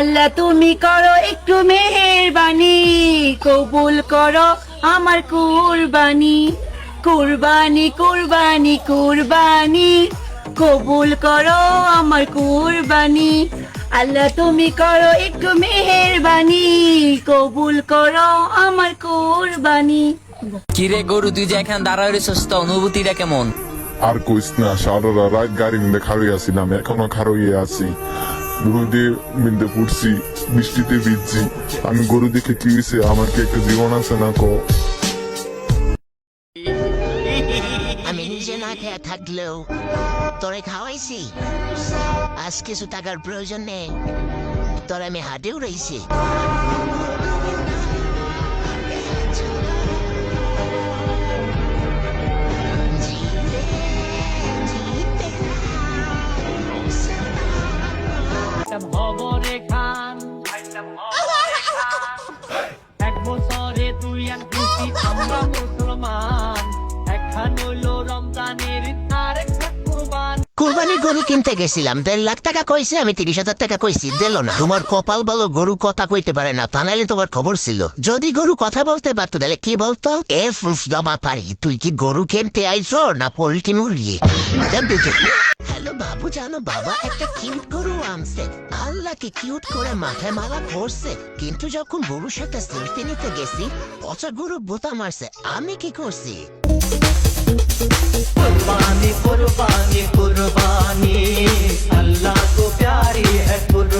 আল্লাহ তুমি করো একটু মেহেরবানি, কবুল করো আমার কুরবানি। কুরবানি কুরবানি কুরবানি, কবুল করো আমার কুরবানি। আল্লাহ তুমি করো একটু মেহেরবানি, কবুল করো আমার কুরবানি। কিরে গরু, তুই যে এখানে দাঁড়ায় রয়েছিস, তো অনুভূতিটা কেমন? আর কইস না, সারা রাত গাড়ি মিলে খারই আছিলাম, এখনো খারইয়ে আছি। রোদে মিলতে পড়ছি, বৃষ্টিতে ভিজছি। আমি গরু দেখে কি হয়েছে, আমার কি একটা জীবন আছে না ক? আমি নিজে না খেয়ে থাকলেও তোরে খাওয়াইছি। আজ কিছু টাকার প্রয়োজন নেই, তোরে আমি হাটেও রয়েছি। খবরে খান এক বছরে তুই এক খুশি আমরা মুসলমান, একখান হইল রমজানের আর একটা কুরবান। কুরবানির গরু কিনতে গেছিলাম, 1.5 লাখ টাকা কইছে, আমি 30,000 টাকা কইছি, দিল না। তোমার কপাল বলো গরু কথা কইতে পারে না, তা নাইলে তোমার খবর ছিল। যদি গরু কথা বলতে পারতো তাহলে কি বলতো, এ ফুস জমা পারি, তুই কি গরু কিনতে আইছো না পোল্ট্রি মুরগি? হ্যালো বাবু, জানো বাবা একটা কিউট গরু আনছে। আল্লাহ কি কিউট করে মাথায় মালা পরছে, কিন্তু যখন গরুর সাথে সেলফি নিতে গেছি, পচা গরু বোতা মারছে। আমি কি করছি? कुर्बानी कुर्बानी कुर्बानी, अल्लाह को प्यारी है कुर्बानी।